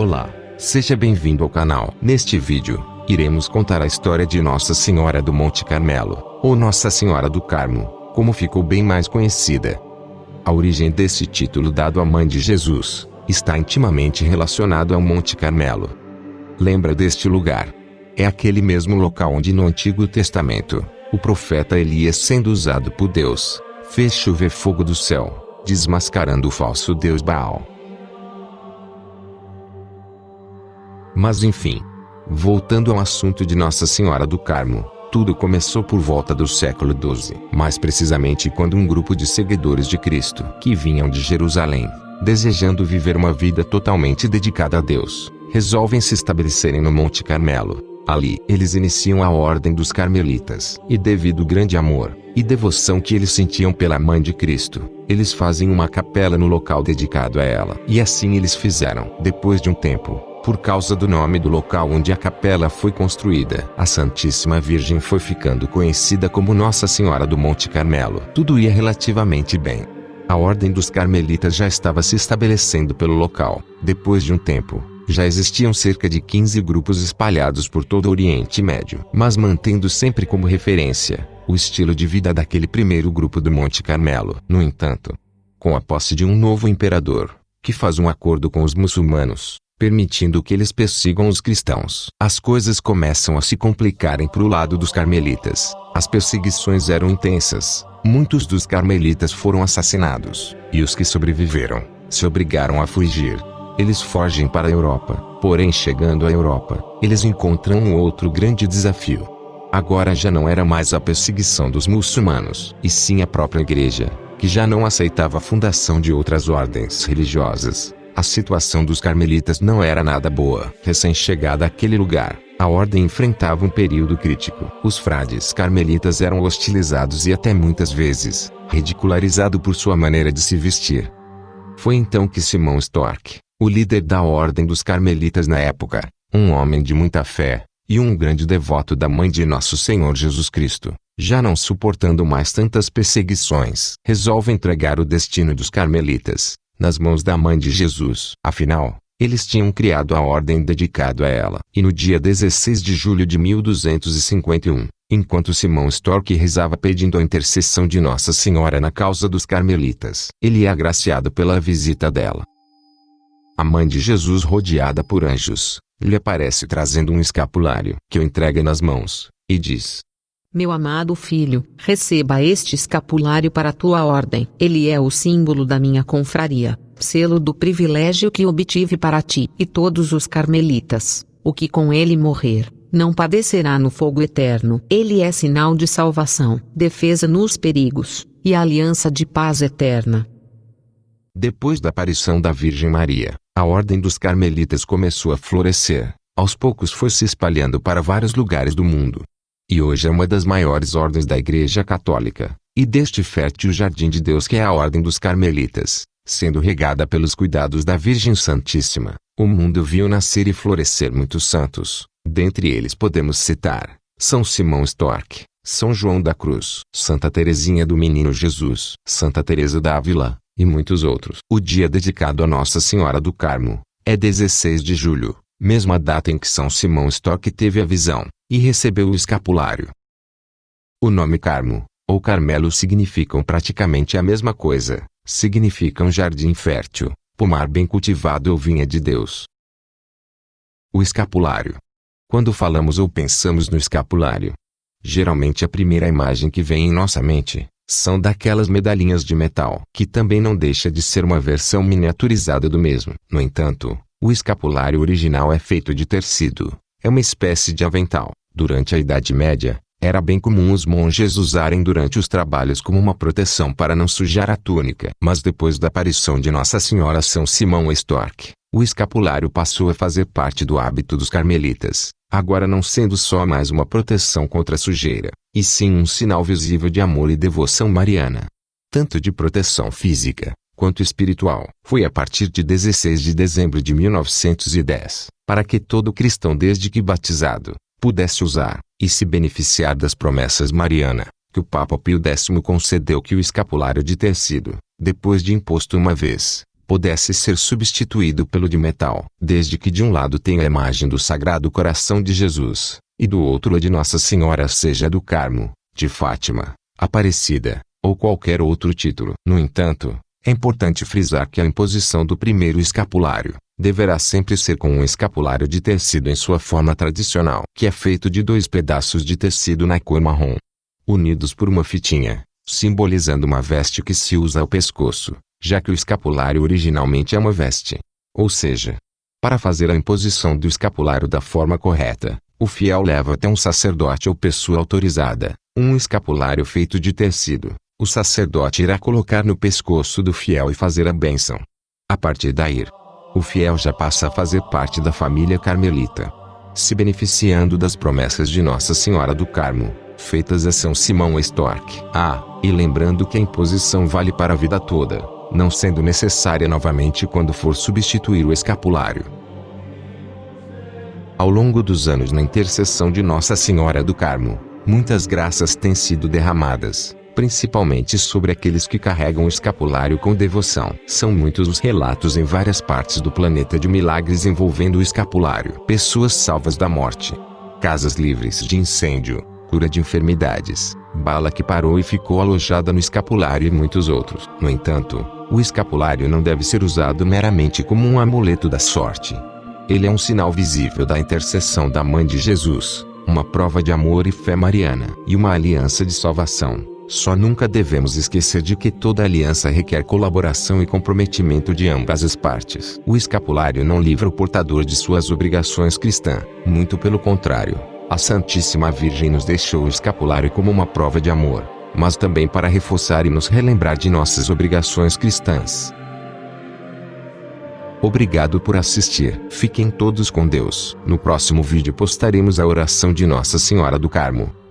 Olá, seja bem-vindo ao canal. Neste vídeo, iremos contar a história de Nossa Senhora do Monte Carmelo, ou Nossa Senhora do Carmo, como ficou bem mais conhecida. A origem desse título dado à mãe de Jesus, está intimamente relacionado ao Monte Carmelo. Lembra deste lugar? É aquele mesmo local onde no Antigo Testamento, o profeta Elias, sendo usado por Deus, fez chover fogo do céu, desmascarando o falso deus Baal. Mas enfim, voltando ao assunto de Nossa Senhora do Carmo, tudo começou por volta do século XII, mais precisamente quando um grupo de seguidores de Cristo, que vinham de Jerusalém, desejando viver uma vida totalmente dedicada a Deus, resolvem se estabelecerem no Monte Carmelo. Ali, eles iniciam a Ordem dos Carmelitas, e devido ao grande amor e devoção que eles sentiam pela Mãe de Cristo, eles fazem uma capela no local dedicado a ela. E assim eles fizeram. Depois de um tempo, por causa do nome do local onde a capela foi construída, a Santíssima Virgem foi ficando conhecida como Nossa Senhora do Monte Carmelo. Tudo ia relativamente bem. A Ordem dos Carmelitas já estava se estabelecendo pelo local. Depois de um tempo, já existiam cerca de 15 grupos espalhados por todo o Oriente Médio, mas mantendo sempre como referência o estilo de vida daquele primeiro grupo do Monte Carmelo. No entanto, com a posse de um novo imperador, que faz um acordo com os muçulmanos, permitindo que eles persigam os cristãos, as coisas começam a se complicarem para o lado dos carmelitas. As perseguições eram intensas, muitos dos carmelitas foram assassinados, e os que sobreviveram, se obrigaram a fugir. Eles fogem para a Europa, porém chegando à Europa, eles encontram um outro grande desafio. Agora já não era mais a perseguição dos muçulmanos, e sim a própria igreja, que já não aceitava a fundação de outras ordens religiosas. A situação dos carmelitas não era nada boa. Recém-chegada àquele lugar, a ordem enfrentava um período crítico. Os frades carmelitas eram hostilizados e até muitas vezes, ridicularizados por sua maneira de se vestir. Foi então que Simão Storck, o líder da ordem dos carmelitas na época, um homem de muita fé, e um grande devoto da mãe de nosso Senhor Jesus Cristo, já não suportando mais tantas perseguições, resolve entregar o destino dos carmelitas nas mãos da mãe de Jesus. Afinal, eles tinham criado a ordem dedicada a ela. E no dia 16 de julho de 1251, enquanto Simão Storck rezava pedindo a intercessão de Nossa Senhora na causa dos carmelitas, ele é agraciado pela visita dela. A mãe de Jesus, rodeada por anjos, lhe aparece trazendo um escapulário, que o entrega nas mãos, e diz: Meu amado filho, receba este escapulário para a tua ordem. Ele é o símbolo da minha confraria, selo do privilégio que obtive para ti e todos os carmelitas. O que com ele morrer, não padecerá no fogo eterno. Ele é sinal de salvação, defesa nos perigos, e aliança de paz eterna. Depois da aparição da Virgem Maria, a ordem dos carmelitas começou a florescer. Aos poucos foi se espalhando para vários lugares do mundo. E hoje é uma das maiores ordens da Igreja Católica, e deste fértil jardim de Deus que é a Ordem dos Carmelitas, sendo regada pelos cuidados da Virgem Santíssima, o mundo viu nascer e florescer muitos santos. Dentre eles podemos citar São Simão Storck, São João da Cruz, Santa Teresinha do Menino Jesus, Santa Teresa d'Ávila, e muitos outros. O dia dedicado a Nossa Senhora do Carmo é 16 de julho, mesma data em que São Simão Storck teve a visão e recebeu o escapulário. O nome Carmo, ou Carmelo significam praticamente a mesma coisa, significam jardim fértil, pomar bem cultivado ou vinha de Deus. O escapulário. Quando falamos ou pensamos no escapulário, geralmente a primeira imagem que vem em nossa mente são daquelas medalhinhas de metal, que também não deixa de ser uma versão miniaturizada do mesmo. No entanto, o escapulário original é feito de tecido. É uma espécie de avental. Durante a Idade Média, era bem comum os monges usarem durante os trabalhos como uma proteção para não sujar a túnica. Mas depois da aparição de Nossa Senhora São Simão Storck, o escapulário passou a fazer parte do hábito dos carmelitas, agora não sendo só mais uma proteção contra a sujeira, e sim um sinal visível de amor e devoção mariana. Tanto de proteção física, quanto espiritual. Foi a partir de 16 de dezembro de 1910, para que todo cristão desde que batizado, pudesse usar, e se beneficiar das promessas mariana, que o Papa Pio X concedeu que o escapulário de tecido, depois de imposto uma vez, pudesse ser substituído pelo de metal, desde que de um lado tenha a imagem do Sagrado Coração de Jesus, e do outro a de Nossa Senhora, seja do Carmo, de Fátima, Aparecida, ou qualquer outro título. No entanto, é importante frisar que a imposição do primeiro escapulário deverá sempre ser com um escapulário de tecido em sua forma tradicional, que é feito de 2 pedaços de tecido na cor marrom, unidos por uma fitinha, simbolizando uma veste que se usa ao pescoço, já que o escapulário originalmente é uma veste. Ou seja, para fazer a imposição do escapulário da forma correta, o fiel leva até um sacerdote ou pessoa autorizada um escapulário feito de tecido. O sacerdote irá colocar no pescoço do fiel e fazer a bênção. A partir daí, o fiel já passa a fazer parte da família carmelita, se beneficiando das promessas de Nossa Senhora do Carmo, feitas a São Simão Storck. E lembrando que a imposição vale para a vida toda, não sendo necessária novamente quando for substituir o escapulário. Ao longo dos anos, na intercessão de Nossa Senhora do Carmo, muitas graças têm sido derramadas, principalmente sobre aqueles que carregam o escapulário com devoção. São muitos os relatos em várias partes do planeta de milagres envolvendo o escapulário. Pessoas salvas da morte, casas livres de incêndio, cura de enfermidades, bala que parou e ficou alojada no escapulário e muitos outros. No entanto, o escapulário não deve ser usado meramente como um amuleto da sorte. Ele é um sinal visível da intercessão da Mãe de Jesus, uma prova de amor e fé mariana, e uma aliança de salvação. Só nunca devemos esquecer de que toda aliança requer colaboração e comprometimento de ambas as partes. O escapulário não livra o portador de suas obrigações cristãs, muito pelo contrário. A Santíssima Virgem nos deixou o escapulário como uma prova de amor, mas também para reforçar e nos relembrar de nossas obrigações cristãs. Obrigado por assistir. Fiquem todos com Deus. No próximo vídeo postaremos a oração de Nossa Senhora do Carmo.